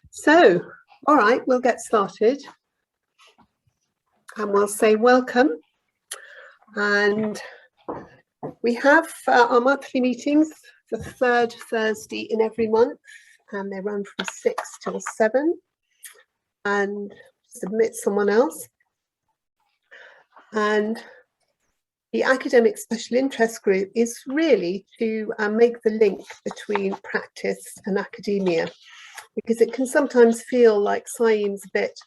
So, all right, we'll get started and we'll say welcome. And we have our monthly meetings, the third Thursday in every month, and they run from 6 till 7. And submit someone else. And the academic special interest group is really to make the link between practice and academia, because it can sometimes feel like SCIEM's a bit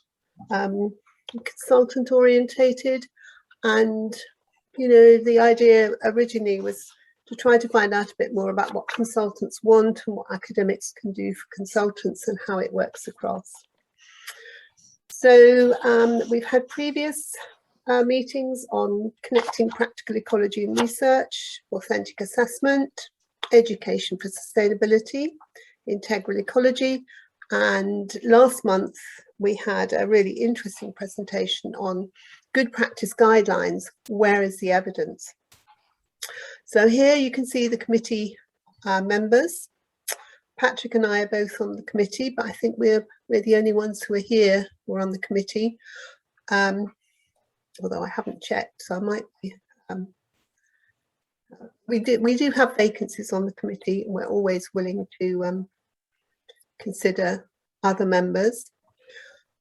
consultant orientated, and you know, the idea originally was to try to find out a bit more about what consultants want and what academics can do for consultants and how it works across. So we've had previous meetings on connecting practical ecology and research, authentic assessment, education for sustainability, integral ecology, and last month we had a really interesting presentation on good practice guidelines, where is the evidence? So here you can see the committee members. Patrick and I are both on the committee, but I think we're the only ones who are here who are on the committee. Although I haven't checked, so I might be. We do have vacancies on the committee, and we're always willing to consider other members.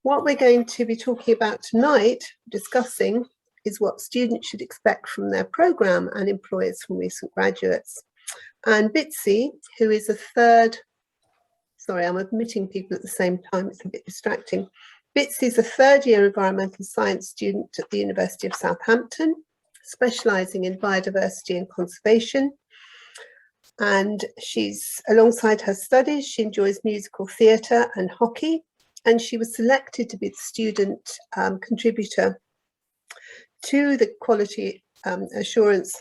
What we're going to be talking about tonight, discussing, is what students should expect from their programme and employers from recent graduates. And Bitsy, who is a third, sorry, I'm admitting people at the same time, it's a bit distracting. Bitsy is a third-year environmental science student at the University of Southampton, specialising in biodiversity and conservation. And she's, alongside her studies, she enjoys musical theatre and hockey, and she was selected to be the student contributor to the Quality Assurance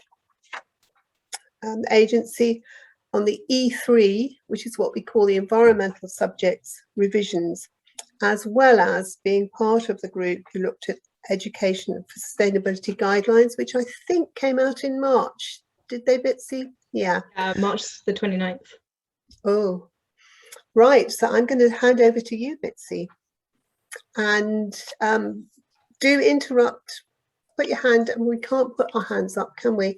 Agency on the E3, which is what we call the environmental subjects revisions, as well as being part of the group who looked at education for sustainability guidelines, which I think came out in March. Did they, Bitsy? Yeah. March the 29th. Oh, right. So I'm going to hand over to you, Bitsy. And do interrupt, put your hand, and we can't put our hands up, can we?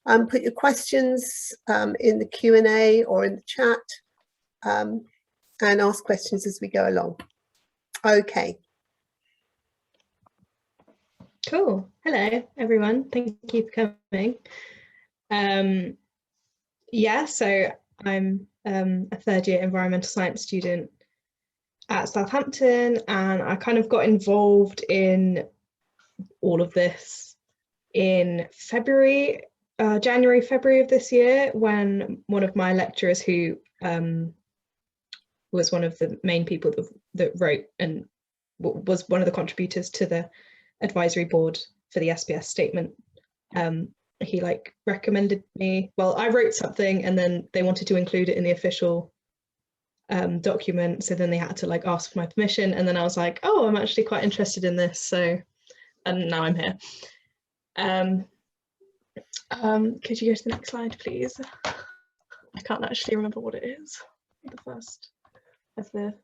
Put your questions in the Q&A or in the chat, and ask questions as we go along. Okay. Cool. Hello, everyone. Thank you for coming. Yeah, so I'm a third-year environmental science student at Southampton, and I kind of got involved in all of this in January, February of this year, when one of my lecturers, who was one of the main people that wrote and was one of the contributors to the advisory board for the SBS statement, he recommended me. Well, I wrote something and then they wanted to include it in the official document, so then they had to ask for my permission, and then I was like, oh, I'm actually quite interested in this, so, and now I'm here. Could you go to the next slide, please? I can't actually remember what it is. The first of the,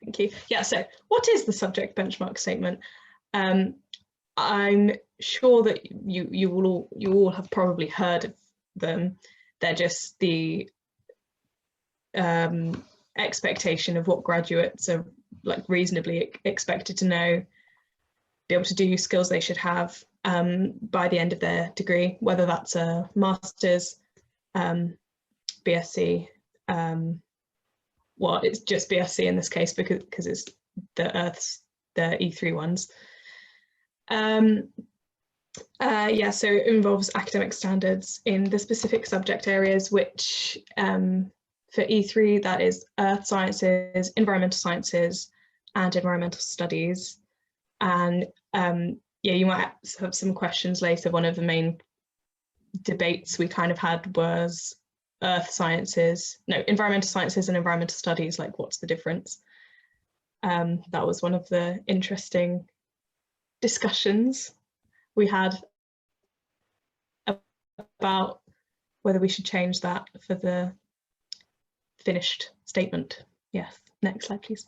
thank you. Yeah, so what is the subject benchmark statement? I'm sure that you all have probably heard of them. They're just the expectation of what graduates are reasonably expected to know, be able to do, skills they should have by the end of their degree, whether that's a master's, BSc, well, it's just BSc in this case because it's the E3 ones. Yeah, so it involves academic standards in the specific subject areas, which for E3, that is earth sciences, environmental sciences, and environmental studies. And yeah, you might have some questions later. One of the main debates we kind of had was environmental sciences and environmental studies, what's the difference? That was one of the interesting discussions we had about whether we should change that for the finished statement. Yes, Next slide, please.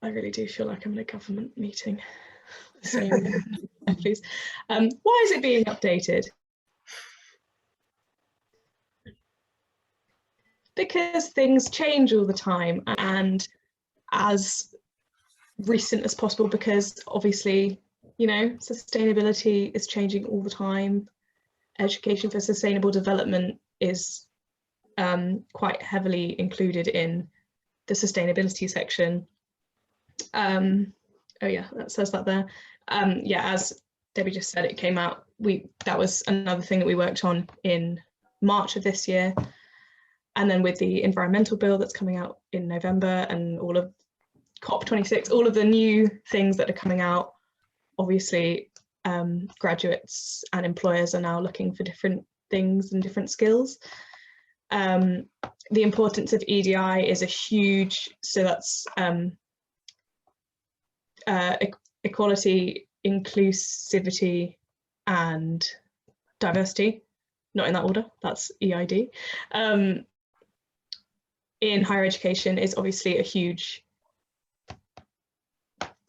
I really do feel like I'm in a government meeting. So, please. Why is it being updated? Because things change all the time, and as recent as possible, because obviously, you know, sustainability is changing all the time. Education for sustainable development is quite heavily included in the sustainability section. Oh yeah, that says that there. Yeah, as Debbie just said, it came out. That was another thing that we worked on in March of this year. And then with the environmental bill that's coming out in November, and all of COP26, all of the new things that are coming out, obviously graduates and employers are now looking for different things and different skills. The importance of EDI is a huge, so that's equality, inclusivity and diversity, not in that order, that's EID. In higher education is obviously a huge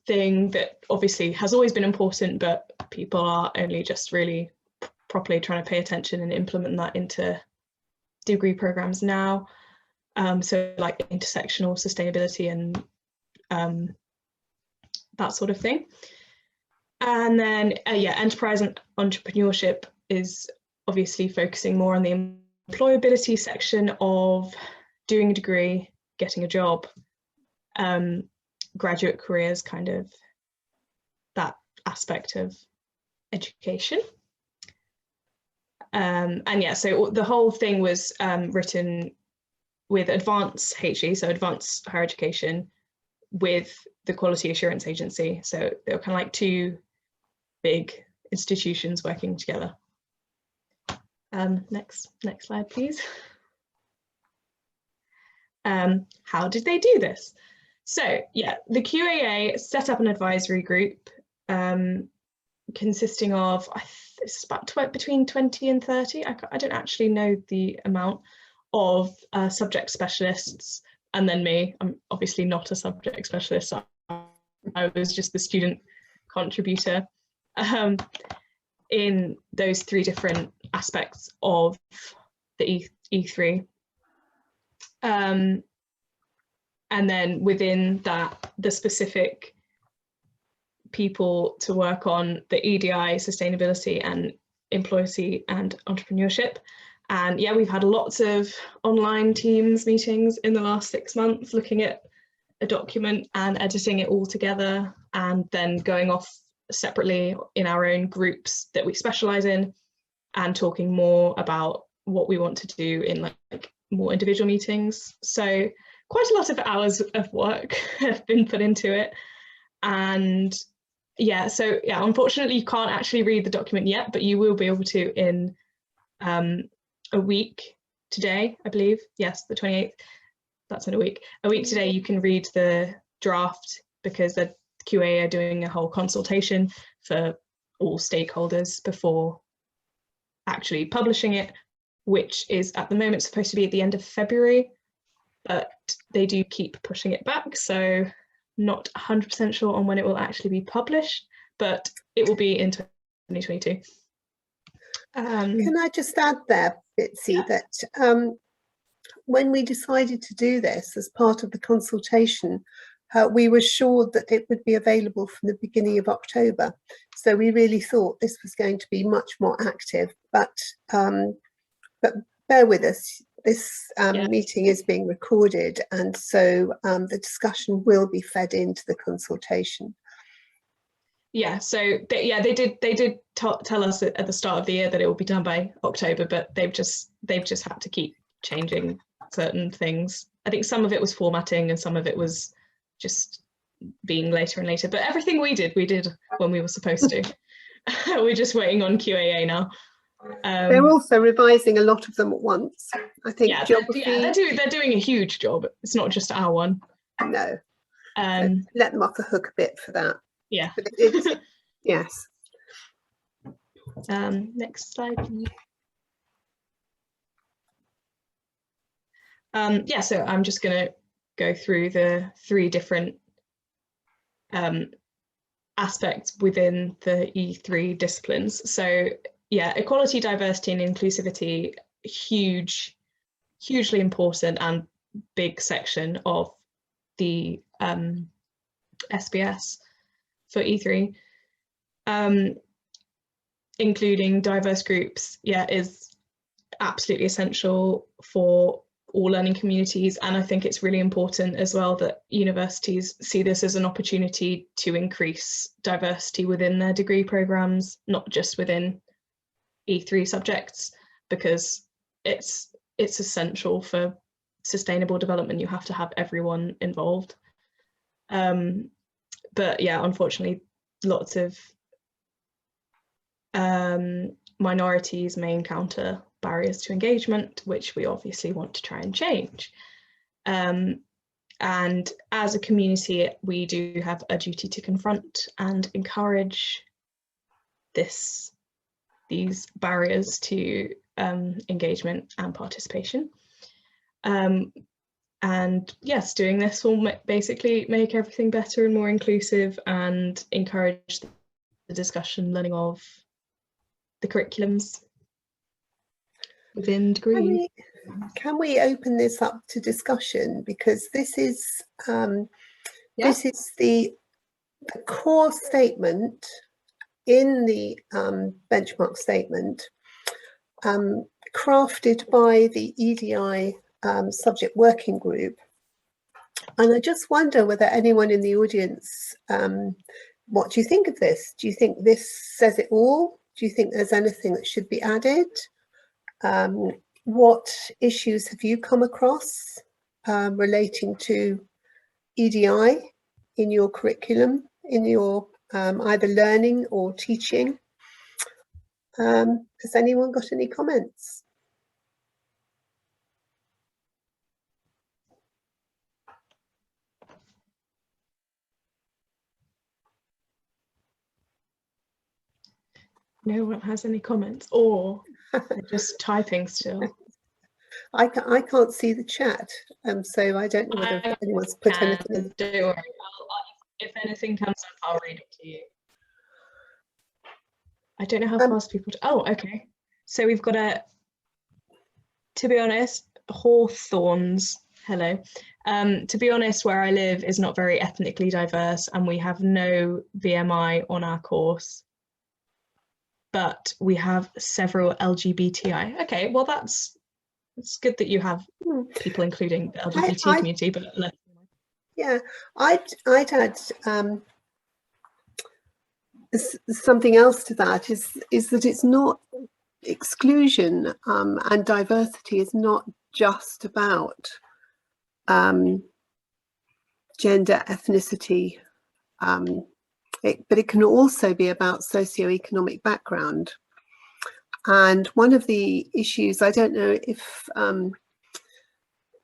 thing that obviously has always been important, but people are only just really properly trying to pay attention and implement that into degree programs now. So like intersectional sustainability and that sort of thing. And then yeah, enterprise and entrepreneurship is obviously focusing more on the employability section of doing a degree, getting a job, graduate careers, kind of that aspect of education. And yeah, so the whole thing was written with advanced HE, so advanced higher education, with the Quality Assurance Agency. So they were kind of like two big institutions working together. Next slide, please. How did they do this? So yeah, the QAA set up an advisory group consisting of, it's about between 20 and 30, I don't actually know the amount, of subject specialists, and then me. I'm obviously not a subject specialist, so I was just the student contributor in those three different aspects of the E3. And then within that, the specific people to work on the EDI, sustainability and employee and entrepreneurship. And yeah, we've had lots of online Teams meetings in the last 6 months, looking at a document and editing it all together, and then going off separately in our own groups that we specialize in and talking more about what we want to do in like more individual meetings. So quite a lot of hours of work have been put into it. And yeah, so yeah, unfortunately you can't actually read the document yet, but you will be able to in a week today, I believe. Yes, the 28th, that's in a week. A week today you can read the draft, because the QA are doing a whole consultation for all stakeholders before actually publishing it, which is at the moment supposed to be at the end of February, but they do keep pushing it back, so not 100% sure on when it will actually be published, but it will be in 2022. Can I just add there, Bitsy, yeah. that when we decided to do this as part of the consultation, we were sure that it would be available from the beginning of October. So we really thought this was going to be much more active, but bear with us. This meeting is being recorded, and so the discussion will be fed into the consultation. Yeah, so they did tell us at the start of the year that it will be done by October, but they've just had to keep changing certain things. I think some of it was formatting and some of it was just being later and later, but everything we did when we were supposed to. We're just waiting on QAA now. They're also revising a lot of them at once. I think geography. They're doing a huge job. It's not just our one. No. So let them off the hook a bit for that. Yeah. But it's, yes. Next slide, please. Yeah, so I'm just going to go through the 3 different aspects within the E3 disciplines. So yeah, equality, diversity and inclusivity, hugely important and big section of the SBS for E3. Including diverse groups, yeah, is absolutely essential for all learning communities. And I think it's really important as well that universities see this as an opportunity to increase diversity within their degree programs, not just within E3 subjects, because it's essential for sustainable development. You have to have everyone involved. But yeah, unfortunately, lots of minorities may encounter barriers to engagement, which we obviously want to try and change. And as a community, we do have a duty to confront and encourage these barriers to engagement and participation. And yes, doing this will basically make everything better and more inclusive and encourage the discussion, learning of the curriculums within degrees. Can we open this up to discussion, because this is this is the core statement in the benchmark statement, crafted by the EDI subject working group. And I just wonder whether anyone in the audience, what do you think of this? Do you think this says it all? Do you think there's anything that should be added? What issues have you come across relating to EDI in your curriculum, in your either learning or teaching? Has anyone got any comments? No one has any comments, or they're just typing still. I can't see the chat, so I don't know whether anyone's put anything in. Don't worry, if anything comes up, I'll read it to you. I don't know how fast people... Oh, okay. So we've got to be honest, Hawthorns, hello. To be honest, where I live is not very ethnically diverse, and we have no VMI on our course. But we have several LGBTI. Okay, well it's good that you have people including the LGBT community, but yeah, I'd add something else to that is that it's not exclusion, and diversity is not just about gender, ethnicity, but it can also be about socioeconomic background. And one of the issues, I don't know if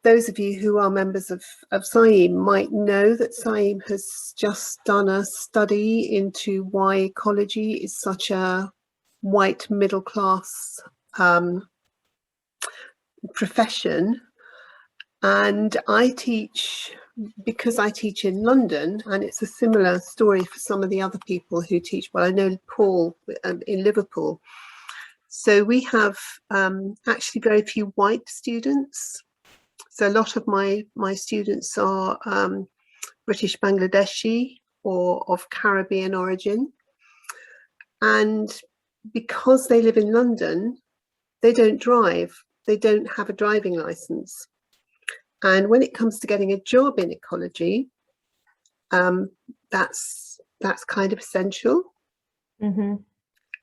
those of you who are members of SIEM might know that SIEM has just done a study into why ecology is such a white middle class profession. And I teach, because I teach in London, and it's a similar story for some of the other people who teach. Well, I know Paul in Liverpool. So we have actually very few white students. So a lot of my students are British Bangladeshi or of Caribbean origin. And because they live in London, they don't drive. They don't have a driving license. And when it comes to getting a job in ecology, that's kind of essential. Mm-hmm.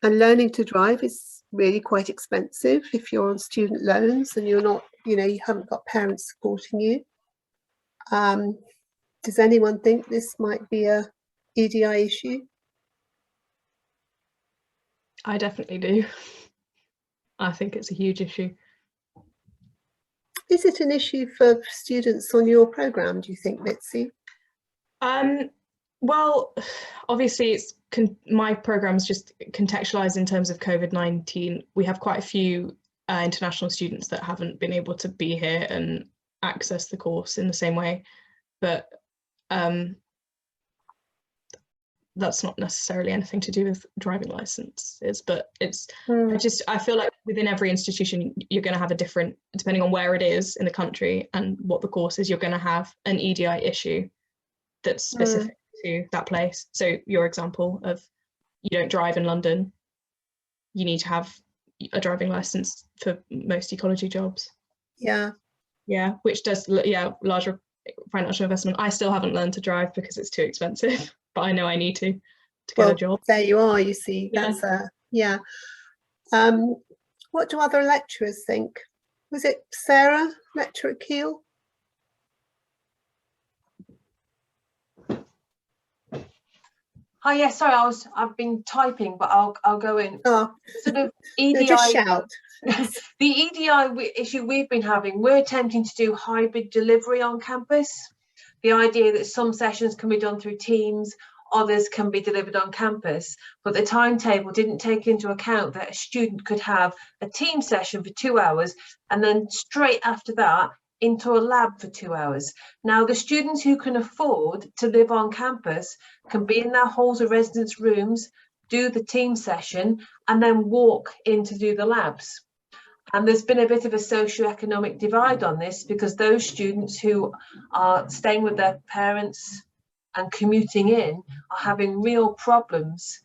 And learning to drive is really quite expensive if you're on student loans and you're not, you haven't got parents supporting you. Does anyone think this might be a EDI issue? I definitely do. I think it's a huge issue. Is it an issue for students on your programme, do you think, Mitzi? Well, obviously my programme's just contextualised in terms of COVID-19. We have quite a few international students that haven't been able to be here, and access the course in the same way, but that's not necessarily anything to do with driving licenses, but it's I feel like within every institution you're going to have a different, depending on where it is in the country and what the course is, you're going to have an EDI issue that's specific to that place. So your example of you don't drive in London, you need to have a driving license for most ecology jobs. Yeah, which does larger financial investment. I still haven't learned to drive because it's too expensive, but I know I need to get a job. There you are, you see. That's what do other lecturers think? Was it Sarah, lecturer at Keele? Hi, yes, sorry, I've been typing, but I'll go in. Oh, sort of EDI. just shout. The EDI issue we've been having, we're attempting to do hybrid delivery on campus. The idea that some sessions can be done through Teams, others can be delivered on campus, but the timetable didn't take into account that a student could have a team session for 2 hours and then straight after that into a lab for 2 hours. Now, the students who can afford to live on campus can be in their halls of residence rooms, do the team session, and then walk in to do the labs. And there's been a bit of a socioeconomic divide on this, because those students who are staying with their parents and commuting in are having real problems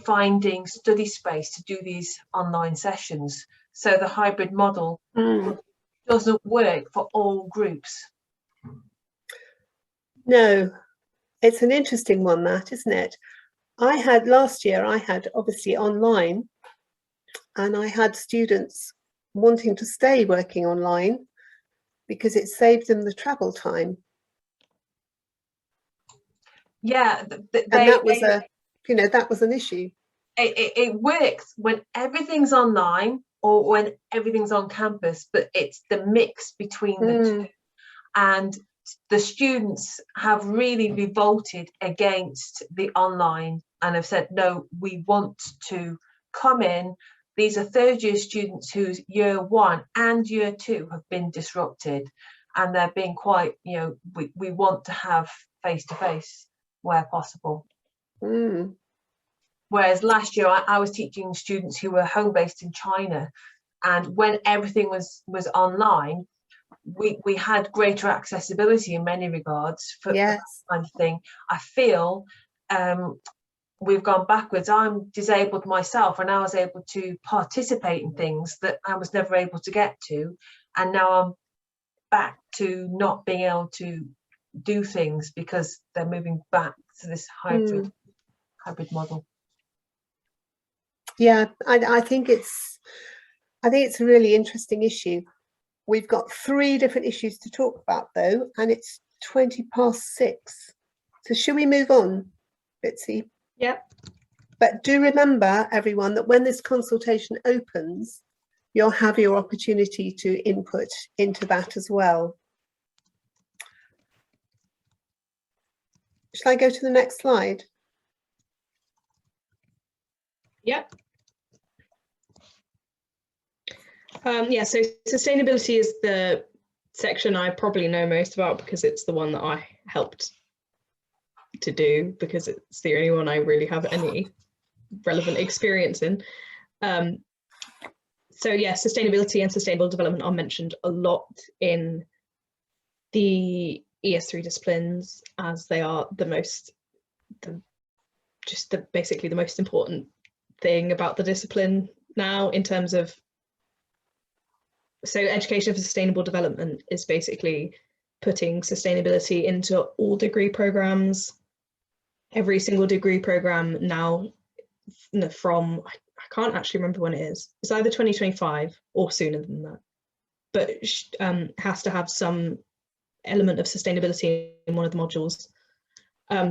finding study space to do these online sessions. So the hybrid model doesn't work for all groups. No, it's an interesting one, that, isn't it? Last year I had obviously online, and I had students wanting to stay working online because it saved them the travel time. Yeah, that was an issue. It works when everything's online or when everything's on campus, but it's the mix between the two. And the students have really revolted against the online and have said, no, we want to come in. These are third year students whose year 1 and year 2 have been disrupted, and they're being quite, we want to have face-to-face where possible. Whereas last year I was teaching students who were home-based in China, and when everything was online, we had greater accessibility in many regards for that kind of thing. I feel we've gone backwards. I'm disabled myself, and I was able to participate in things that I was never able to get to, and now I'm back to not being able to do things because they're moving back to this hybrid model. Yeah, I think it's a really interesting issue. We've got 3 different issues to talk about though, and it's 6:20. So should we move on, Bitsy? Yep. But do remember, everyone, that when this consultation opens, you'll have your opportunity to input into that as well. Shall I go to the next slide? Yep. So sustainability is the section I probably know most about, because it's the one that I helped to do, because it's the only one I really have any relevant experience in. So yeah, sustainability and sustainable development are mentioned a lot in the ES3 disciplines, as they are basically the most important thing about the discipline now, in terms of, so education for sustainable development is basically putting sustainability into all degree programs. Every single degree program now, from, I can't actually remember when it is, it's either 2025 or sooner than that, but has to have some element of sustainability in one of the modules.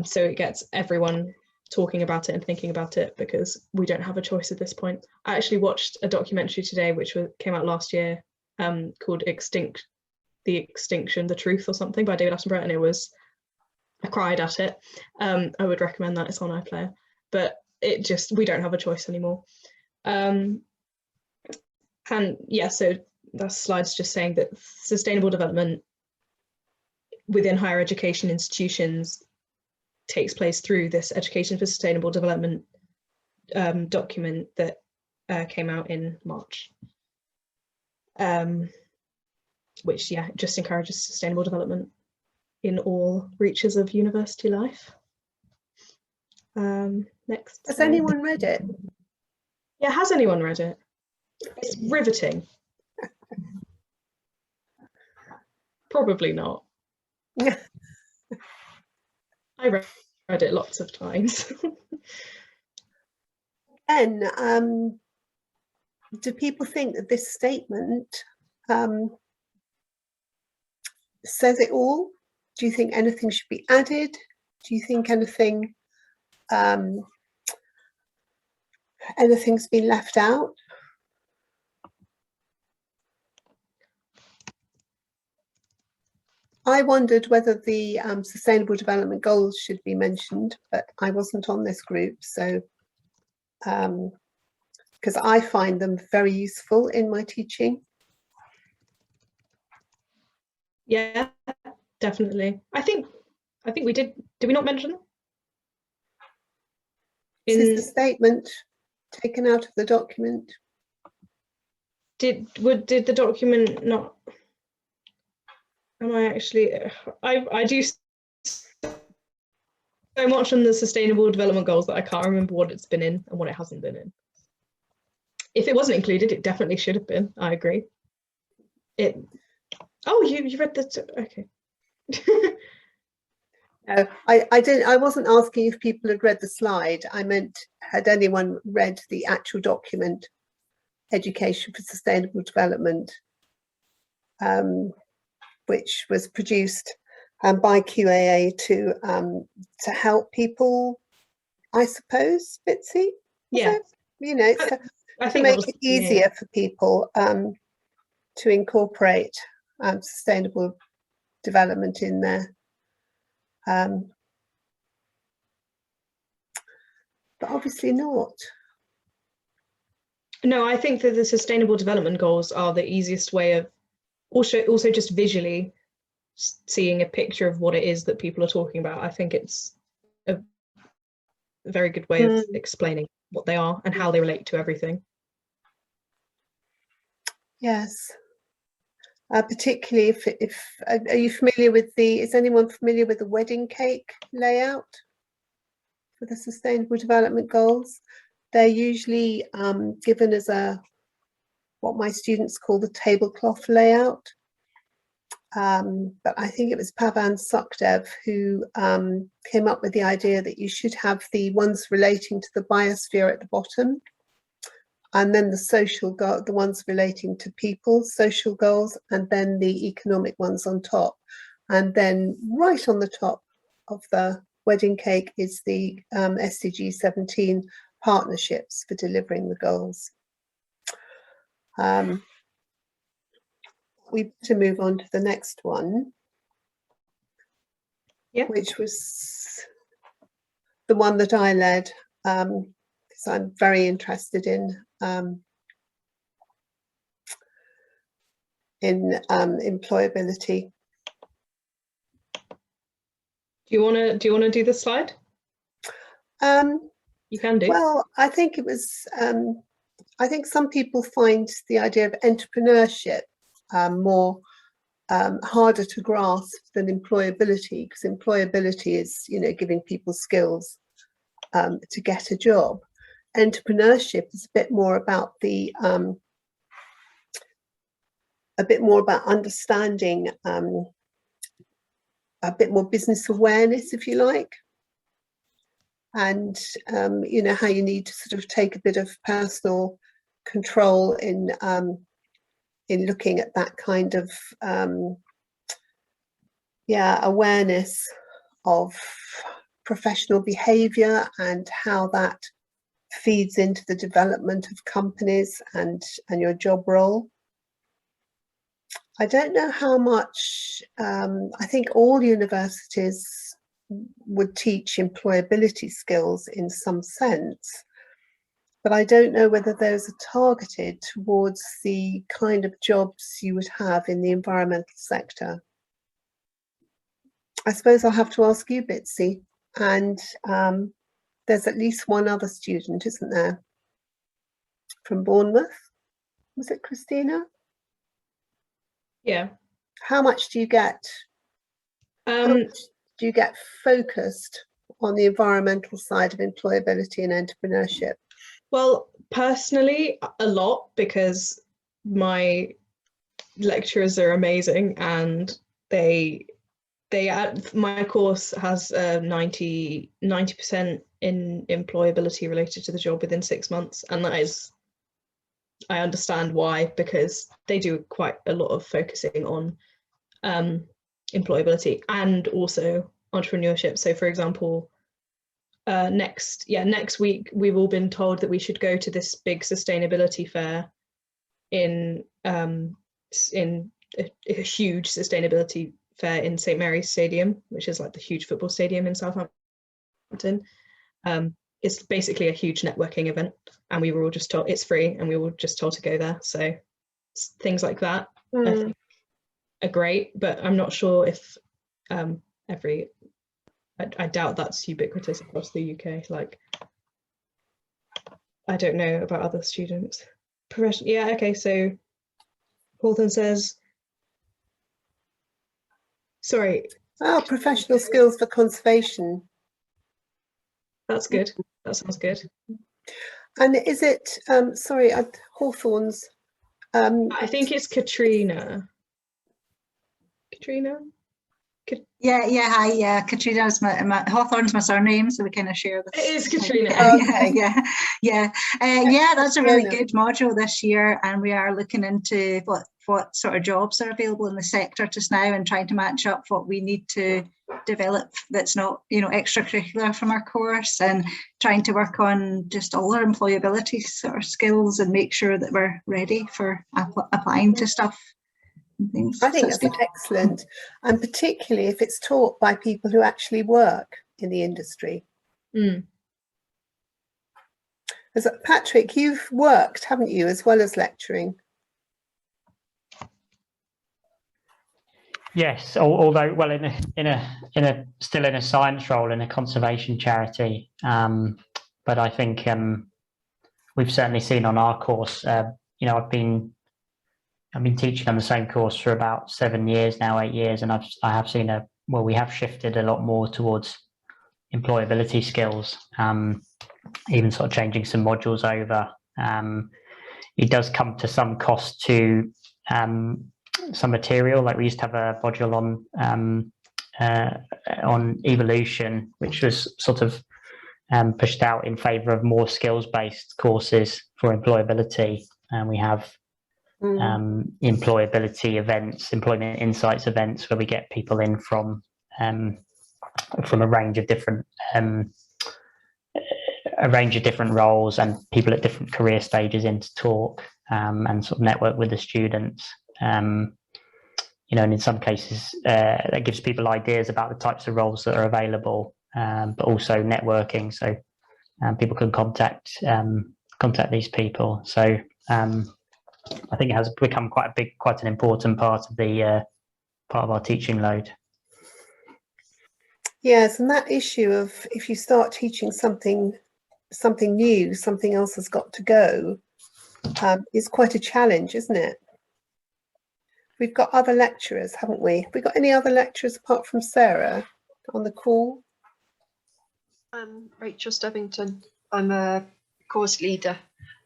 So it gets everyone talking about it and thinking about it, because we don't have a choice at this point. I actually watched a documentary today which came out last year, called The Extinction, The Truth or something, by David Attenborough, and I cried at it. I would recommend that, it's on iPlayer, but we don't have a choice anymore. And yeah, so that slide's just saying that sustainable development within higher education institutions takes place through this Education for Sustainable Development document that came out in March, which just encourages sustainable development in all reaches of university life. Next. Has anyone read it? Yeah, has anyone read it? It's riveting. Probably not. I read it lots of times. And do people think that this statement says it all? Do you think anything should be added? Do you think anything's been left out? I wondered whether the Sustainable Development Goals should be mentioned, but I wasn't on this group, so because I find them very useful in my teaching. Yeah, definitely. I think we did. Did we not mention them? This is the statement taken out of the document. Did the document not? Am I actually? I do so much on the Sustainable Development Goals that I can't remember what it's been in and what it hasn't been in. If it wasn't included, it definitely should have been. I agree. Oh, you read the okay. No, I didn't. I wasn't asking if people had read the slide. I meant, had anyone read the actual document, Education for Sustainable Development, which was produced by QAA to help people, I suppose, Bitsy? Yeah. You know, to make it easier for people to incorporate sustainable development in there. But obviously not. No, I think that the Sustainable Development Goals are the easiest way of also just visually seeing a picture of what it is that people are talking about. I think it's a very good way of explaining what they are and how they relate to everything. Yes. Particularly if are you familiar with is anyone familiar with the wedding cake layout for the Sustainable Development Goals? They're usually given as what my students call the tablecloth layout. But I think it was Pavan Sukhdev who came up with the idea that you should have the ones relating to the biosphere at the bottom, and then the ones relating to people, social goals, and then the economic ones on top. And then right on the top of the wedding cake is the SDG 17 partnerships for delivering the goals. We better move on to the next one, which was the one that I led, because I'm very interested in employability. Do you want to do the slide? You can do. Well, I think it was. I think some people find the idea of entrepreneurship more harder to grasp than employability, because employability is, giving people skills to get a job. Entrepreneurship is a bit more about understanding, a bit more business awareness, if you like, and how you need to sort of take a bit of personal control in looking at that kind of awareness of professional behaviour and how that feeds into the development of companies and your job role. I don't know how much, I think all universities would teach employability skills in some sense, but I don't know whether those are targeted towards the kind of jobs you would have in the environmental sector. I suppose I'll have to ask you, Bitsy, and there's at least one other student, isn't there, from Bournemouth? Was it Christina? Yeah. How much do you get? How much do you get focused on the environmental side of employability and entrepreneurship? Well, personally, a lot, because my lecturers are amazing, and my course has 90% in employability related to the job within 6 months, and that is, I understand why, because they do quite a lot of focusing on employability and also entrepreneurship. So, for example, next week we've all been told that we should go to this big sustainability fair in a huge sustainability fair in St Mary's Stadium, which is like the huge football stadium in Southampton. It's basically a huge networking event, and we were all just told it's free, and we were just told to go there. So things like that I think are great, but I'm not sure if I doubt that's ubiquitous across the UK. Like, I don't know about other students. Yeah, okay, so Hawthorne says, sorry. Oh, professional skills for conservation. That's good. That sounds good. And is it, sorry, Hawthorne's... I think it's Katrina. Katrina? Hi, Katrina's my Hawthorne's my surname, so we kind of share this. It is Katrina. Yeah, that's a really good module this year, and we are looking into what sort of jobs are available in the sector just now, and trying to match up what we need to develop that's not, extracurricular from our course, and trying to work on just all our employability sort of skills and make sure that we're ready for applying to stuff. I think that's excellent, and particularly if it's taught by people who actually work in the industry. As Patrick, you've worked, haven't you, as well as lecturing? Yes, although still in a science role in a conservation charity, but I think we've certainly seen on our course. I've been teaching on the same course for about 7 years now, 8 years, and I have seen we have shifted a lot more towards employability skills, even sort of changing some modules over. It does come to some cost to some material. Like we used to have a module on evolution, which was sort of pushed out in favour of more skills-based courses for employability, and we have employability events, employment insights events, where we get people in from a range of different roles and people at different career stages in to talk and sort of network with the students. And in some cases that gives people ideas about the types of roles that are available, but also networking, so people can contact these people. So I think it has become quite an important part of our teaching load. Yes, and that issue of if you start teaching something new, something else has got to go, is quite a challenge, isn't it? We've got other lecturers, haven't we? Have we got any other lecturers apart from Sarah on the call? I'm Rachel Stubbington. I'm a course leader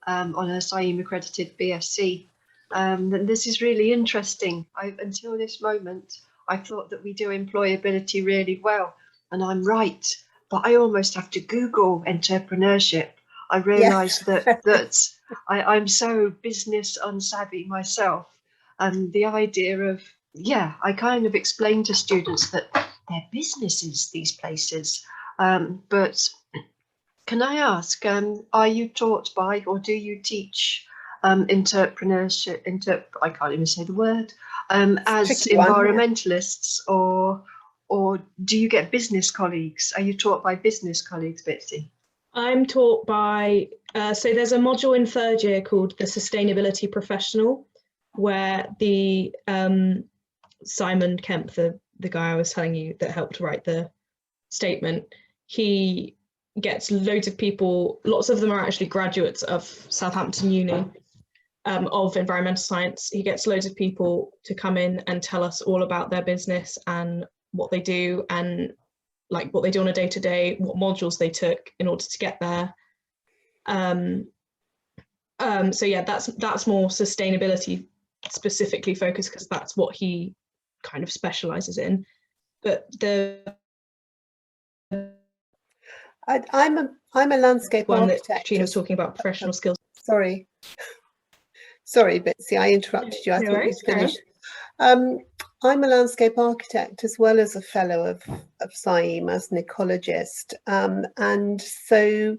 on a SIEM accredited BSc. And this is really interesting. Until this moment, I thought that we do employability really well, and I'm right, but I almost have to Google entrepreneurship. I realised that I'm so business unsavvy myself, and the idea of, I kind of explain to students that they're businesses, these places, but can I ask, are you taught by, or do you teach entrepreneurship, I can't even say the word, as environmentalists, or do you get business colleagues? Are you taught by business colleagues, Bitsy? I'm taught by, so there's a module in third year called the Sustainability Professional, where the Simon Kemp, the the guy I was telling you that helped write the statement, he gets loads of people, lots of them are actually graduates of Southampton Uni, of environmental science. He gets loads of people to come in and tell us all about their business and what they do, and like what they do on a day-to-day, what modules they took in order to get there. So yeah, that's more sustainability specifically focused, because that's what he kind of specializes in. But I'm a landscape one that architect. Katrina was talking about, professional skills. Sorry, Bitsy, I interrupted you. I thought you'd finished. I'm a landscape architect as well as a fellow of SIEM as an ecologist, and so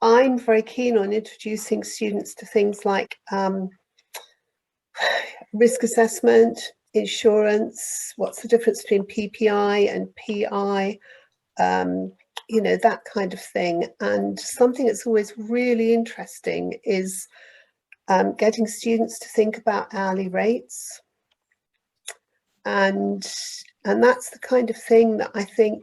I'm very keen on introducing students to things like risk assessment, insurance, what's the difference between PPI and PI, you know, that kind of thing. And something that's always really interesting is getting students to think about hourly rates. And that's the kind of thing that I think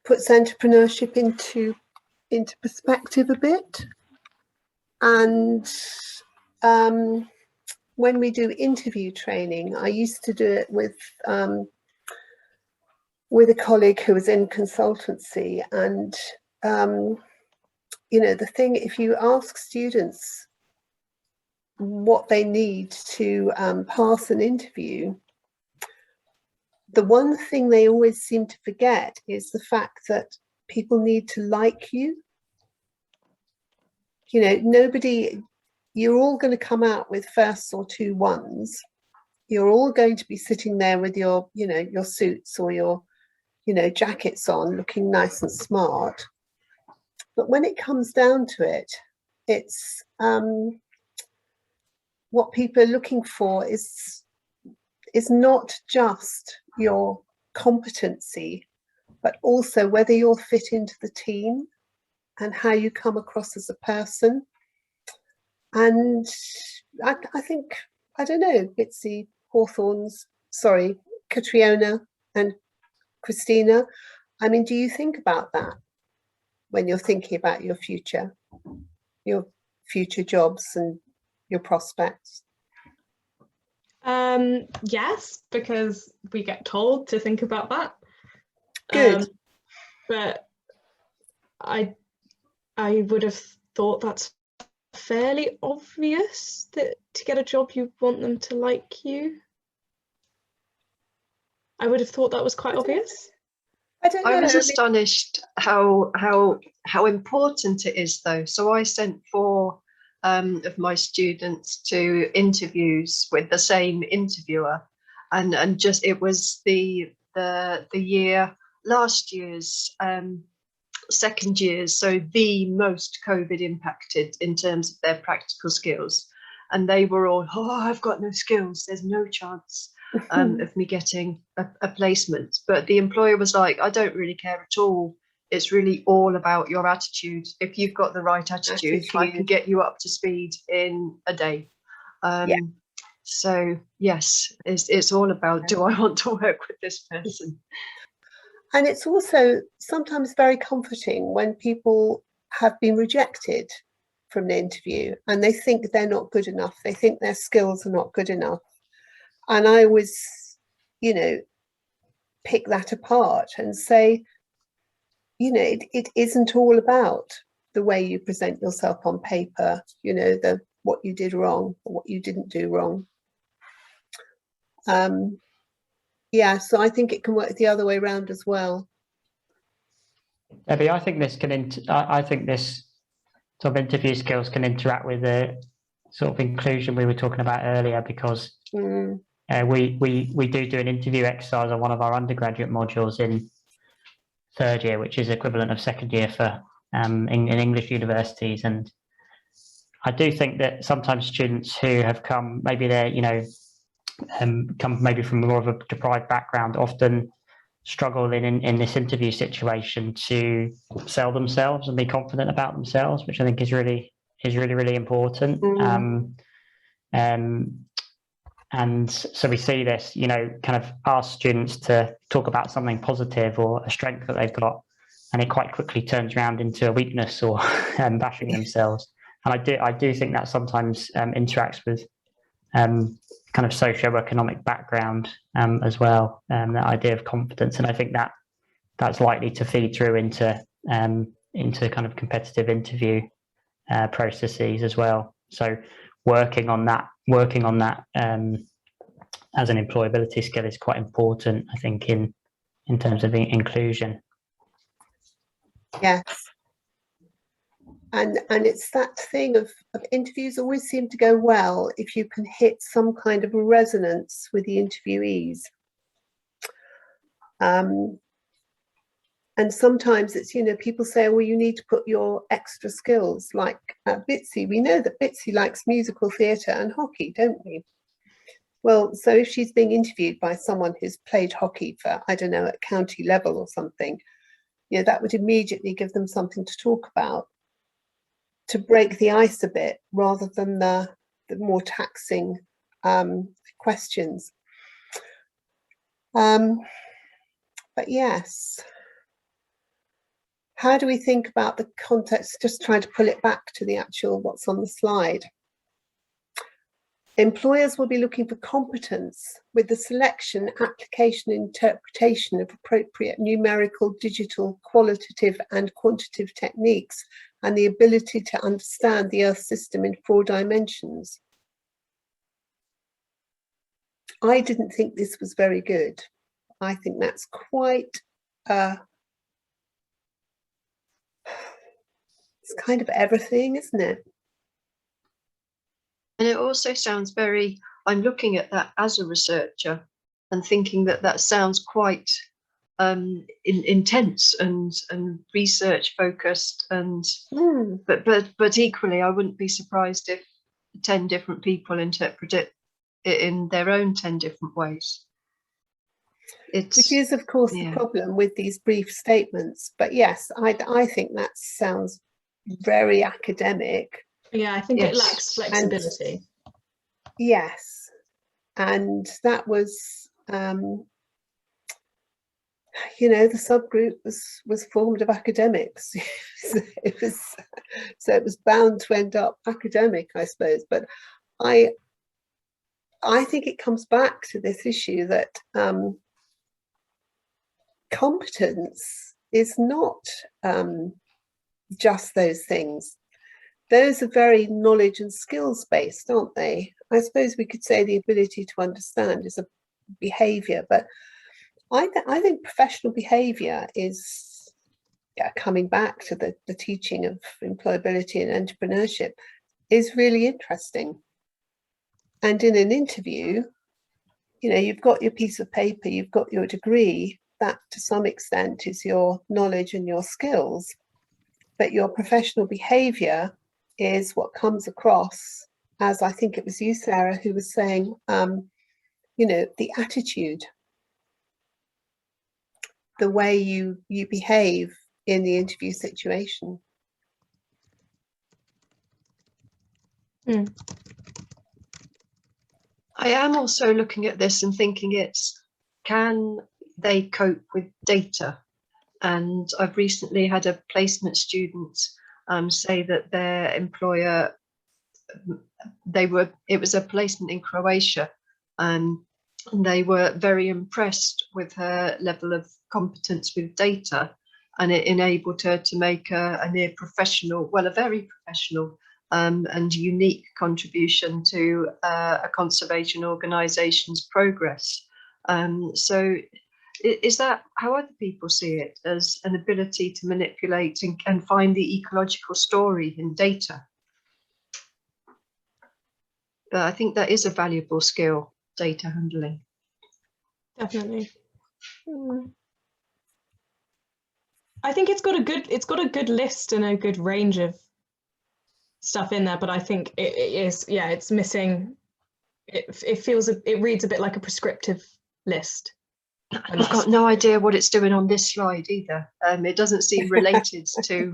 puts entrepreneurship into perspective a bit. And when we do interview training, I used to do it with a colleague who was in consultancy, and you know, the thing, if you ask students what they need to pass an interview, the one thing they always seem to forget is the fact that people need to like you. You know, you're all going to come out with firsts or 2 1s. You're all going to be sitting there with your, you know, your suits or your, you know, jackets on, looking nice and smart. But when it comes down to it, it's what people are looking for is not just your competency, but also whether you'll fit into the team and how you come across as a person. And I think, I don't know, Bitsy, Catriona and Christina, I mean, do you think about that when you're thinking about your future jobs and your prospects? Yes, because we get told to think about that. Good. But I would have thought that's fairly obvious, that to get a job you want them to like you. I would have thought that was quite obvious. I don't know. I was astonished how important it is, though. So I sent 4 of my students to interviews with the same interviewer, and just it was the year, last year's second years, so the most COVID impacted in terms of their practical skills, and they were all, oh, I've got no skills, there's no chance of me getting a placement. But the employer was like, I don't really care at all, it's really all about your attitude. If you've got the right attitude, I can get you up to speed in a day. So yes, it's all about, do I want to work with this person? And it's also sometimes very comforting when people have been rejected from an interview and they think they're not good enough. They think their skills are not good enough. And I always, you know, pick that apart and say, you know, it isn't all about the way you present yourself on paper, you know, what you did wrong or what you didn't do wrong. Yeah, so I think it can work the other way around as well. Debbie, I think this sort of interview skills can interact with the sort of inclusion we were talking about earlier, because we do an interview exercise on one of our undergraduate modules in 3rd year, which is equivalent of 2nd year for in English universities. And I do think that sometimes students who have come, maybe they're, you know, come maybe from more of a deprived background, often struggle in this interview situation to sell themselves and be confident about themselves, which I think is really important. And so we see this, you know, kind of ask students to talk about something positive or a strength that they've got, and it quite quickly turns around into a weakness or bashing themselves. And I do think that sometimes interacts with kind of socio-economic background as well, that idea of confidence. And I think that that's likely to feed through into kind of competitive interview processes as well. So working on that as an employability skill is quite important, I think, in terms of inclusion. Yes. And it's that thing of interviews always seem to go well if you can hit some kind of resonance with the interviewees. And sometimes it's, you know, people say, well, you need to put your extra skills, like at Bitsy. We know that Bitsy likes musical theatre and hockey, don't we? Well, so if she's being interviewed by someone who's played hockey for, I don't know, at county level or something, you know, that would immediately give them something to talk about, to break the ice a bit, rather than the more taxing questions. But yes. How do we think about the context? Just trying to pull it back to the actual what's on the slide. Employers will be looking for competence with the selection, application, interpretation of appropriate numerical, digital, qualitative and quantitative techniques, and the ability to understand the Earth system in 4 dimensions. I didn't think this was very good. I think that's quite it's kind of everything, isn't it? And it also sounds very, I'm looking at that as a researcher and thinking that that sounds quite intense and research focused, and but equally I wouldn't be surprised if 10 different people interpret it in their own 10 different ways. Which is, of course, the problem with these brief statements. But yes, I think that sounds very academic. Yeah, I think it lacks flexibility. And, yes, and that was, you know, the subgroup was formed of academics. it was bound to end up academic, I suppose. But I think it comes back to this issue that competence is not just those things. Those are very knowledge and skills based, aren't they? I suppose we could say the ability to understand is a behaviour, but I think professional behaviour is, coming back to the teaching of employability and entrepreneurship, is really interesting. And in an interview, you know, you've got your piece of paper, you've got your degree, that to some extent is your knowledge and your skills, but your professional behaviour is what comes across as, I think it was you, Sarah, who was saying, you know, the attitude, the way you behave in the interview situation. I am also looking at this and thinking can they cope with data? And I've recently had a placement student say that their employer, it was a placement in Croatia, and they were very impressed with her level of competence with data, and it enabled her to make a near professional, well, a very professional and unique contribution to a conservation organisation's progress. So is that how other people see it, as an ability to manipulate and find the ecological story in data? But I think that is a valuable skill, data handling. Definitely. I think it's got a good list and a good range of stuff in there, but I think it's missing. It reads a bit like a prescriptive list. I've got no idea what it's doing on this slide either. It doesn't seem related to.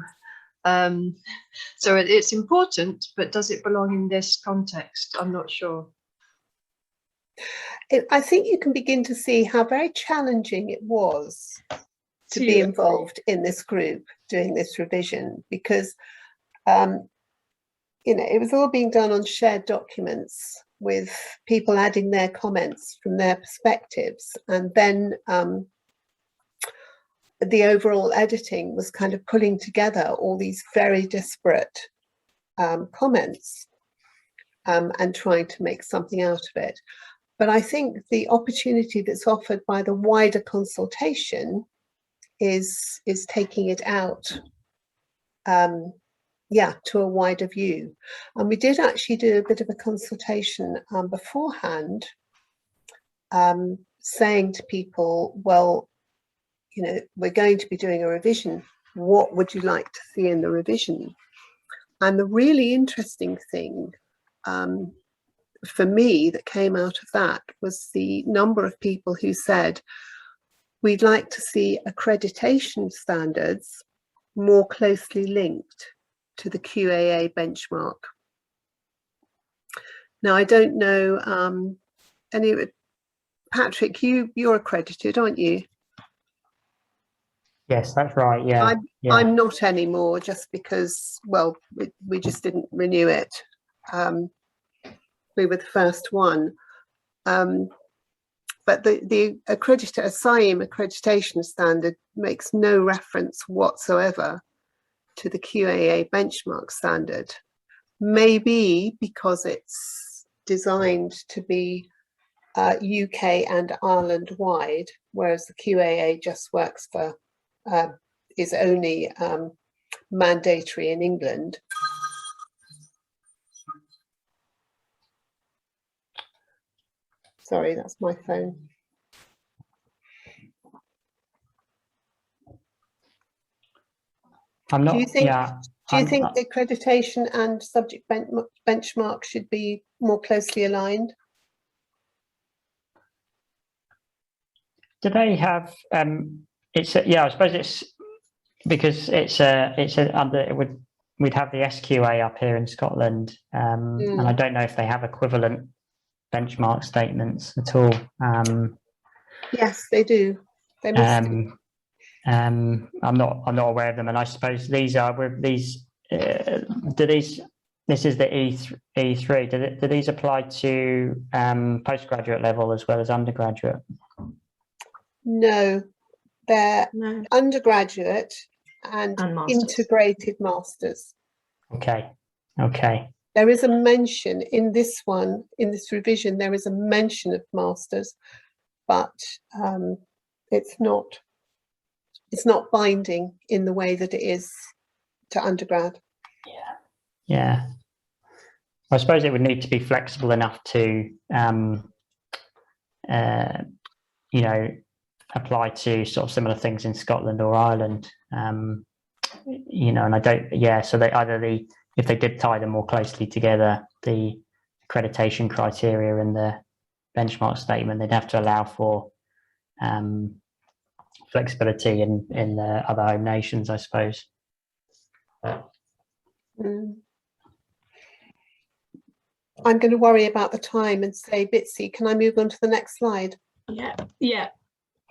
So it's important, but does it belong in this context? I'm not sure. I think you can begin to see how very challenging it was to be involved in this group doing this revision, because it was all being done on shared documents with people adding their comments from their perspectives, and then the overall editing was kind of pulling together all these very disparate comments and trying to make something out of it. But I think the opportunity that's offered by the wider consultation is taking it out, to a wider view. And we did actually do a bit of a consultation beforehand, saying to people, well, we're going to be doing a revision. What would you like to see in the revision? And the really interesting thing for me that came out of that was the number of people who said, we'd like to see accreditation standards more closely linked to the QAA benchmark. Now, I don't know, Patrick, you're accredited, aren't you? Yes, that's right. Yeah, I'm not anymore, just because, well, we just didn't renew it. We were the first one. But the ASIG accreditation standard makes no reference whatsoever to the QAA benchmark standard. Maybe because it's designed to be UK and Ireland wide, whereas the QAA just works for, is only mandatory in England. Sorry, that's my phone. I'm not. Do you think the accreditation and subject benchmark should be more closely aligned? Do they have? I suppose it's because it's under it would. We'd have the SQA up here in Scotland, and I don't know if they have equivalent benchmark statements at all. Yes, they do. They must do. I'm not aware of them, and I suppose these are with these. This is the E3. Do these apply to postgraduate level as well as undergraduate? No, they're undergraduate and integrated masters. Okay. There is a mention in this revision, there is a mention of masters, but it's not binding in the way that it is to undergrad. Yeah. I suppose it would need to be flexible enough to, apply to sort of similar things in Scotland or Ireland. And I don't. So they if they did tie them more closely together, the accreditation criteria and the benchmark statement, they'd have to allow for flexibility in the other home nations, I suppose. I'm going to worry about the time and say, Bitsy, can I move on to the next slide? Yeah.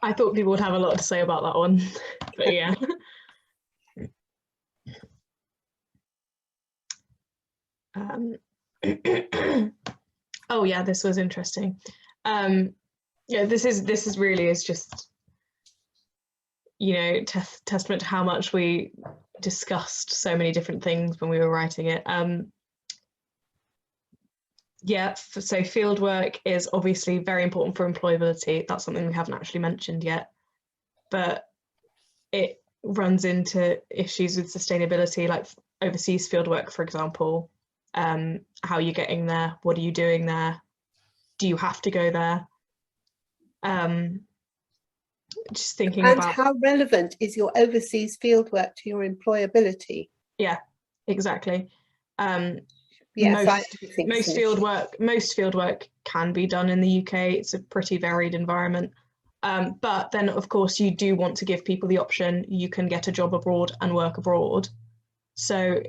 I thought people would have a lot to say about that one, but yeah. Oh yeah, this was interesting. This is really just testament to how much we discussed so many different things when we were writing it. So fieldwork is obviously very important for employability. That's something we haven't actually mentioned yet, but it runs into issues with sustainability, like overseas fieldwork, for example. How are you getting there? What are you doing there? Do you have to go there? Just thinking about how relevant is your overseas fieldwork to your employability? Yeah, exactly. Yes, most fieldwork can be done in the UK. It's a pretty varied environment. But then, of course, you do want to give people the option. You can get a job abroad and work abroad. So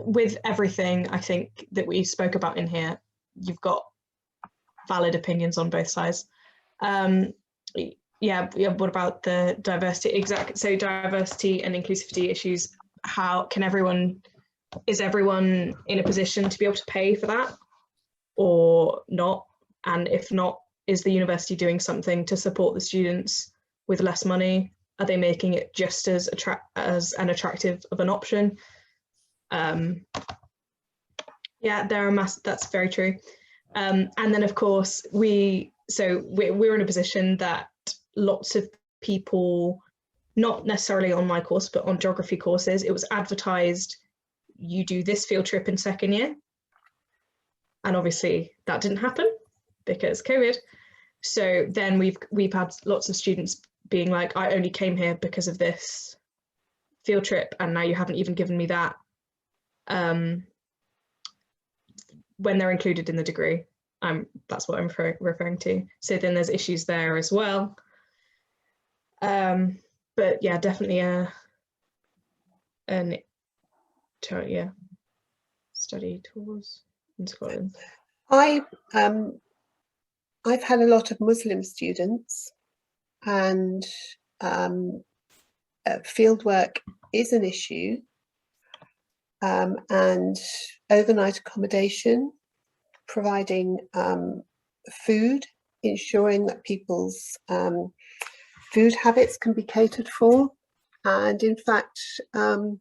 with everything, I think, that we spoke about in here, you've got valid opinions on both sides. Yeah, what about the diversity? Exactly. So diversity and inclusivity issues, is everyone in a position to be able to pay for that or not? And if not, is the university doing something to support the students with less money? Are they making it just as an attractive of an option? Yeah, that's very true. And then of course we're in a position that lots of people, not necessarily on my course, but on geography courses, it was advertised, you do this field trip in second year. And obviously that didn't happen because COVID. So then we've had lots of students being like, I only came here because of this field trip, and now you haven't even given me that, when they're included in the degree. That's what I'm referring to. So then there's issues there as well. But yeah, definitely study tours in Scotland. I've had a lot of Muslim students, and fieldwork is an issue, and overnight accommodation, providing food, ensuring that people's food habits can be catered for. And in fact, the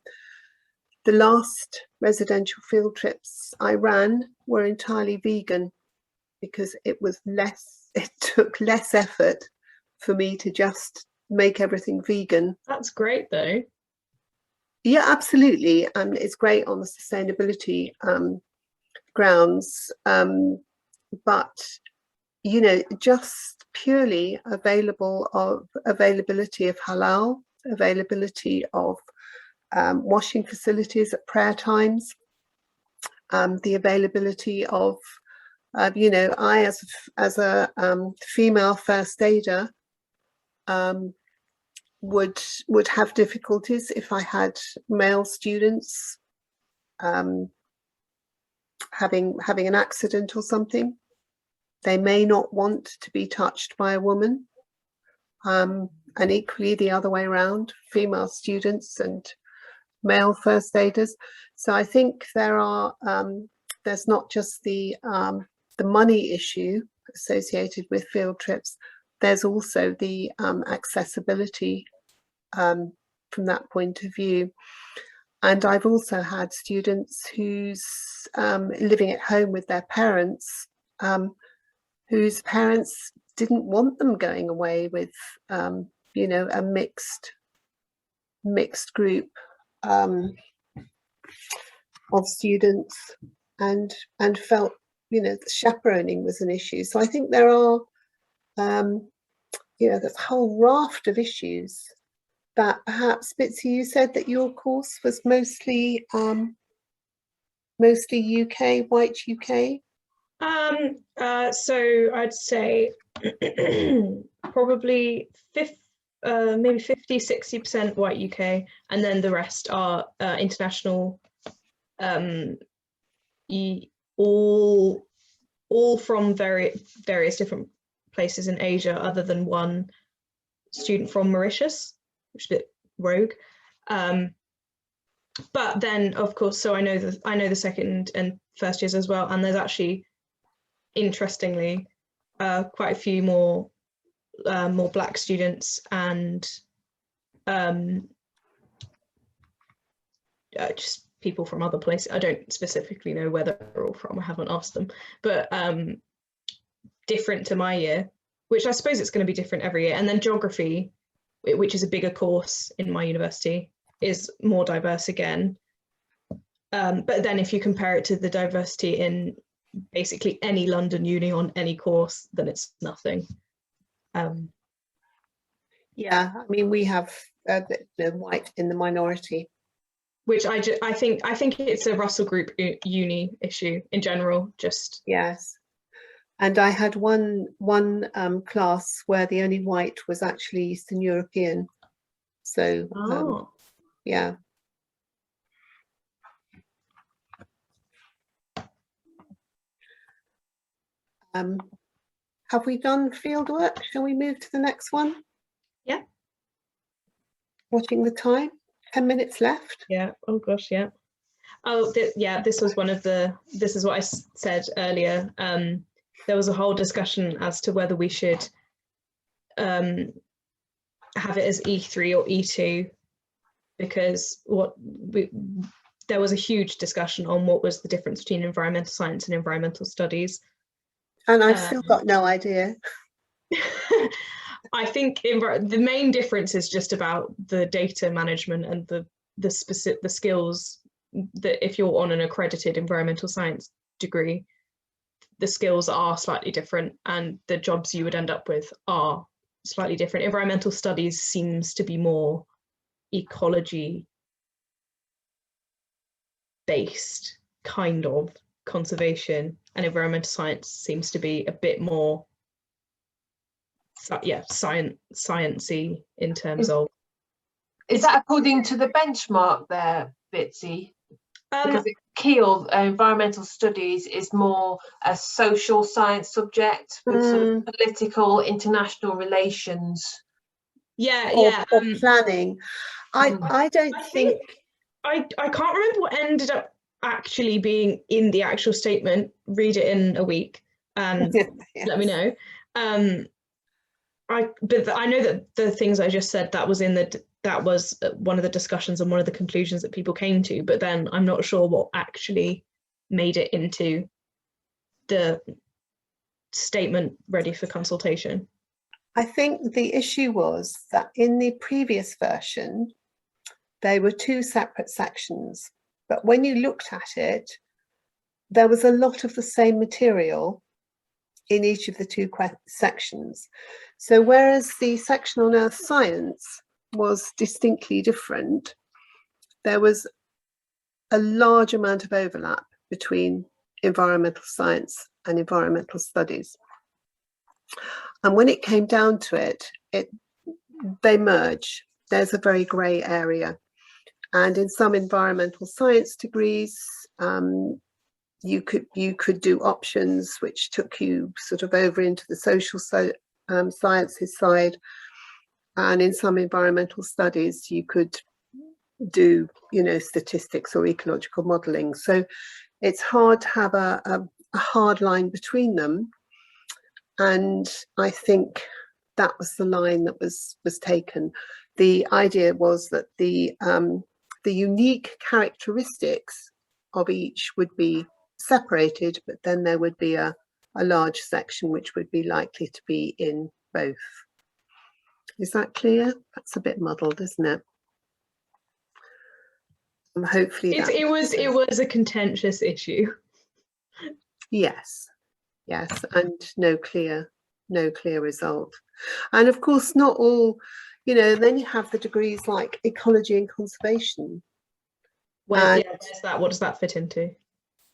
last residential field trips I ran were entirely vegan, because it took less effort for me to just make everything vegan. That's great though. Yeah, absolutely. It's great on the sustainability grounds, but you know, just purely availability of halal, availability of washing facilities at prayer times, the availability of you know, I as a female first aider would have difficulties if I had male students having an accident or something. They may not want to be touched by a woman, and equally the other way around, female students and male first aiders. So I think there's not just the money issue associated with field trips, there's also the accessibility from that point of view. And I've also had students who's living at home with their parents, whose parents didn't want them going away with you know, a mixed group of students, and felt, you know, chaperoning was an issue. So I think there are you know, there's a whole raft of issues that perhaps, Bitsy, you said that your course was mostly UK, white UK. So I'd say probably maybe 50-60% white UK, and then the rest are international, all from various different places in Asia, other than one student from Mauritius, which is a bit rogue. But then, of course, so I know the second and first years as well, and there's actually, interestingly, quite a few more Black students, and just people from other places. I don't specifically know where they're all from. I haven't asked them, but different to my year, which I suppose it's going to be different every year. And then geography, which is a bigger course in my university, is more diverse again. But then if you compare it to the diversity in basically any London uni on any course, then it's nothing. Yeah, I mean, we have the white in the minority, which I think it's a Russell Group uni issue in general. Just yes. And I had one class where the only white was actually Eastern European. So yeah. Have we done field work? Shall we move to the next one? Yeah. Watching the time, 10 minutes left. Yeah. Oh gosh, yeah. Oh, yeah, this was one of this is what I said earlier. There was a whole discussion as to whether we should have it as E3 or E2, because there was a huge discussion on what was the difference between environmental science and environmental studies. And I've still got no idea. I think the main difference is just about the data management and the skills that if you're on an accredited environmental science degree, the skills are slightly different and the jobs you would end up with are slightly different. Environmental studies seems to be more ecology based, kind of conservation, and environmental science seems to be a bit more sciencey in terms of. Is that according to the benchmark there, Bitsy? Because Keele, environmental studies, is more a social science subject with sort of political international relations. Or planning. I don't think I can't remember what ended up actually being in the actual statement. Read it in a week and yes. let me know. But I know that the things I just said, that was one of the discussions and one of the conclusions that people came to, but then I'm not sure what actually made it into the statement ready for consultation. I think the issue was that in the previous version, they were two separate sections, but when you looked at it, there was a lot of the same material in each of the two sections. So whereas the section on earth science was distinctly different, there was a large amount of overlap between environmental science and environmental studies. And when it came down to it, they merge. There's a very grey area. And in some environmental science degrees, you could do options which took you sort of over into the social sciences side. And in some environmental studies, you could do, statistics or ecological modelling. So it's hard to have a hard line between them. And I think that was the line that was taken. The idea was that the unique characteristics of each would be separated, but then there would be a large section which would be likely to be in both. Is that clear? That's a bit muddled, isn't it? Hopefully it was a contentious issue. Yes, and no clear result. And of course, not all, then you have the degrees like ecology and conservation. Where's that? What does that fit into?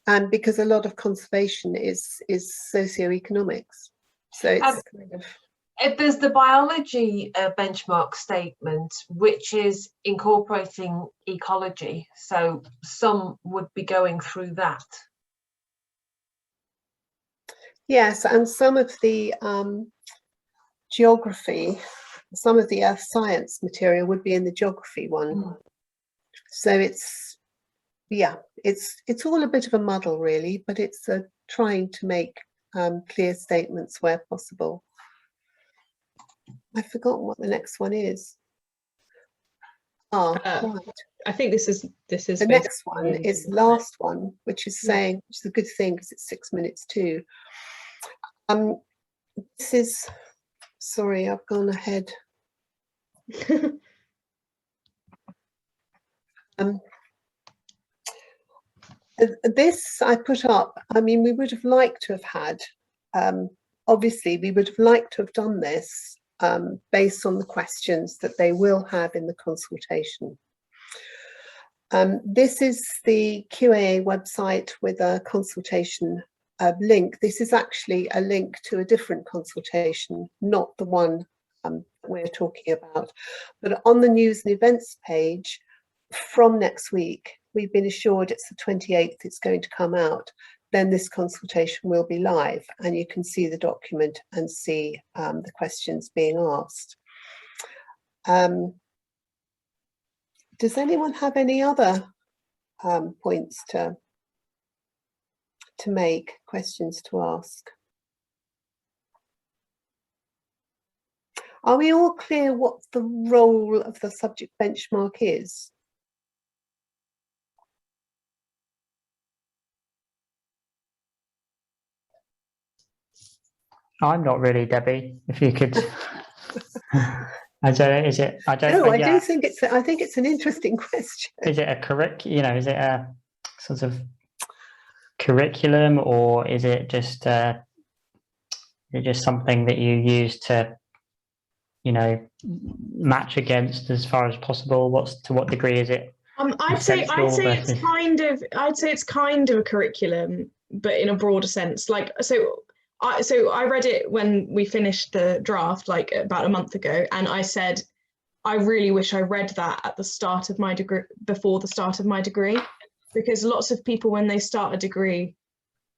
And because a lot of conservation is socioeconomics, so it's kind of. If there's the biology benchmark statement, which is incorporating ecology, so some would be going through that. Yes, and some of the geography, some of the earth science material would be in the geography one. So it's all a bit of a muddle really, but it's trying to make clear statements where possible. I've forgotten what the next one is. Right. I think this is the next one is the last one, which is saying, which is a good thing because it's 6 minutes too. This is, sorry, I've gone ahead. This I put up. I mean, we would have liked to have had. Obviously, we would have liked to have done this based on the questions that they will have in the consultation. This is the QAA website with a consultation link. This is actually a link to a different consultation, not the one we're talking about. But on the news and events page, from next week, we've been assured it's the 28th it's going to come out. then this consultation will be live and you can see the document and see the questions being asked. Does anyone have any other points to make, questions to ask? Are we all clear what the role of the subject benchmark is? I'm not really, Debbie. If you could, I don't. Is it? I don't. No, I yeah. do think it's. I think it's an interesting question. Is it a is it a sort of curriculum, or is it just something that you use to, match against as far as possible? To what degree is it? I'd say it's kind of a curriculum, but in a broader sense. I read it when we finished the draft, like about a month ago, and I said, I really wish I read that at the start of my degree, before the start of my degree, because lots of people, when they start a degree,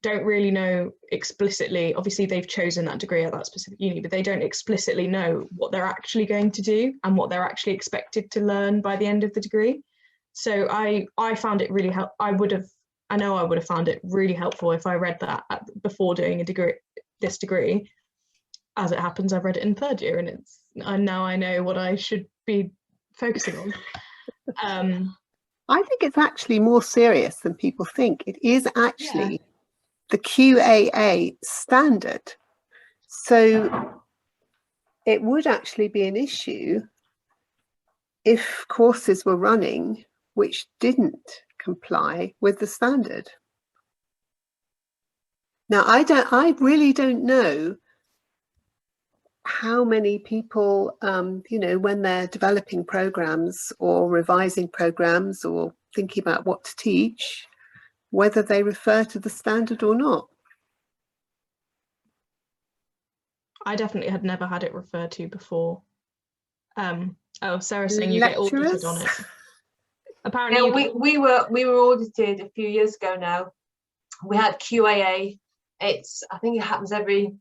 don't really know explicitly, obviously they've chosen that degree at that specific uni, but they don't explicitly know what they're actually going to do and what they're actually expected to learn by the end of the degree. So I found it really I know I would have found it really helpful if I read that before doing this degree. As it happens, I've read it in third year, and now I know what I should be focusing on. I think it's actually more serious than people think. It is actually the QAA standard. So it would actually be an issue if courses were running which didn't comply with the standard. Now, I really don't know how many people, when they're developing programs or revising programs or thinking about what to teach, whether they refer to the standard or not. I definitely had never had it referred to before. Sarah's saying you get audited on it. Apparently, we were audited a few years ago now. We had QAA. I think it happens every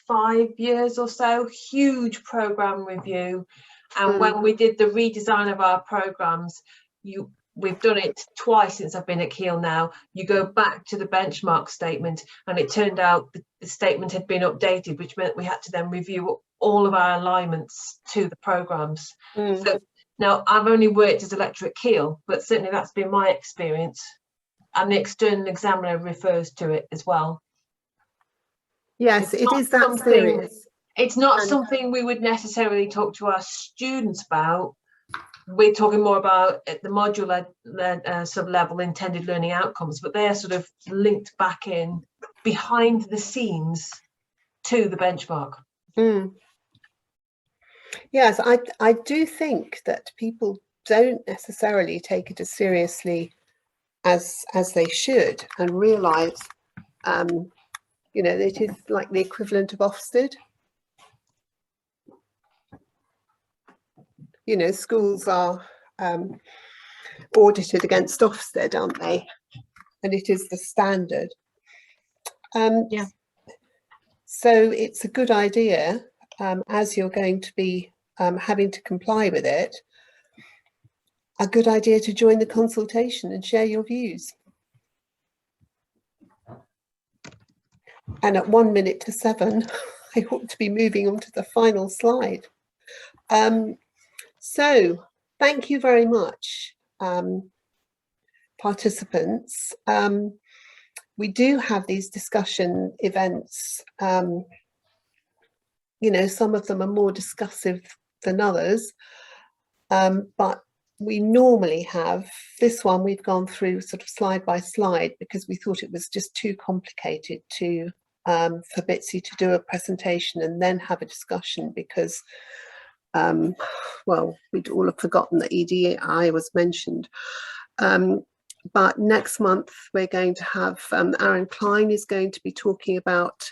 5 years or so. Huge program review, and when we did the redesign of our programs, we've done it twice since I've been at Keele now. You go back to the benchmark statement, and it turned out the statement had been updated, which meant we had to then review all of our alignments to the programs. So now, I've only worked as a lecturer at Keele, but certainly that's been my experience, and the external examiner refers to it as well. Yes, it is that serious. It's not something we would necessarily talk to our students about. We're talking more about at the module sort of level intended learning outcomes, but they're sort of linked back in behind the scenes to the benchmark. Yes, I do think that people don't necessarily take it as seriously as they should, and realise, it is like the equivalent of Ofsted. Schools are audited against Ofsted, aren't they? And it is the standard. So it's a good idea, as you're going to be having to comply with it, a good idea to join the consultation and share your views. And at 1 minute to 7, I ought to be moving on to the final slide. So thank you very much, participants. We do have these discussion events. Some of them are more discussive than others, but we normally have this one. We've gone through sort of slide by slide because we thought it was just too complicated for Bitsy to do a presentation and then have a discussion, because we'd all have forgotten that EDI was mentioned. But next month we're going to have Aaron Klein is going to be talking about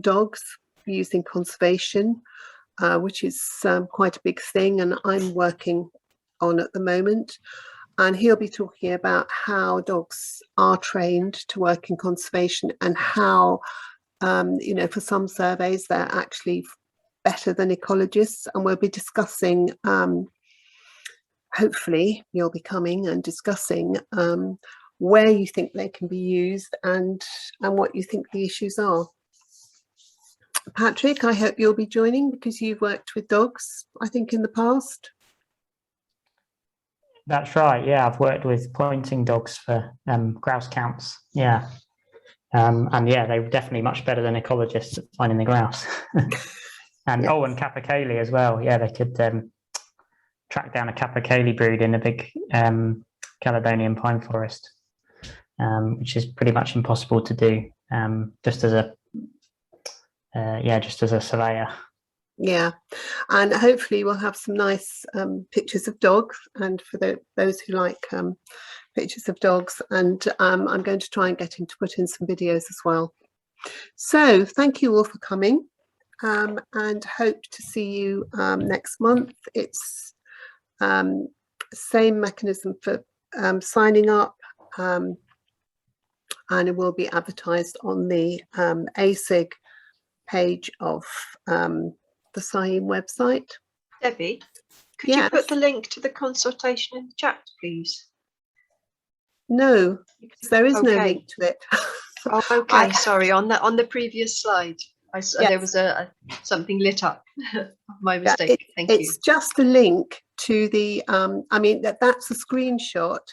dogs using conservation, which is quite a big thing, and I'm working on at the moment. and he'll be talking about how dogs are trained to work in conservation and how, you know, for some surveys they're actually better than ecologists, and we'll be discussing, hopefully you'll be coming and discussing where you think they can be used and what you think the issues are. Patrick, I hope you'll be joining because you've worked with dogs, I think, in the past. That's right. Yeah, I've worked with pointing dogs for grouse counts. Yeah. And yeah, they were definitely much better than ecologists at finding the grouse. And Yes. oh, and capercaillie as well. Yeah, they could track down a capercaillie brood in a big Caledonian pine forest, which is pretty much impossible to do. Just as a surveyor. Yeah, and hopefully we'll have some nice pictures of dogs, and for those who like pictures of dogs, and I'm going to try and get him to put in some videos as well. So thank you all for coming, and hope to see you next month. It's same mechanism for signing up, and it will be advertised on the ASIG page of the SIEM website. Debbie, could Yes. you put the link to the consultation in the chat, please? No, there is no Okay. link to it. Oh, okay. Sorry, on the previous slide, Yes. there was something lit up. My mistake. Thank you. It's just a link to the. I mean that's a screenshot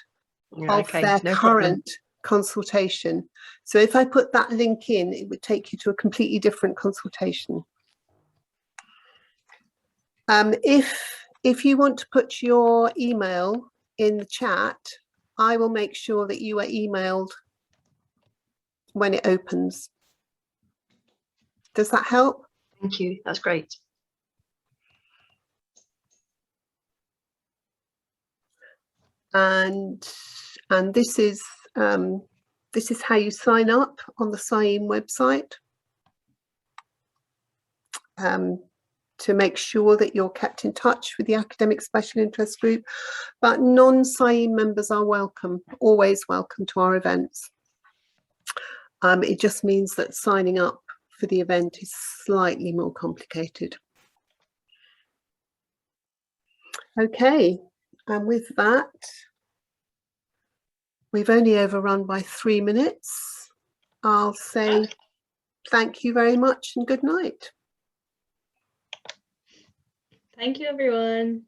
Yeah, of okay, their no current consultation. So if I put that link in, it would take you to a completely different consultation. If you want to put your email in the chat, I will make sure that you are emailed when it opens. Does that help? Thank you. That's great. And this is how you sign up on the SIEM website. To make sure that you're kept in touch with the academic special interest group, but non-SIEM members are welcome, always welcome to our events. It just means that signing up for the event is slightly more complicated. Okay, and with that, we've only overrun by 3 minutes. I'll say thank you very much and good night. Thank you, everyone.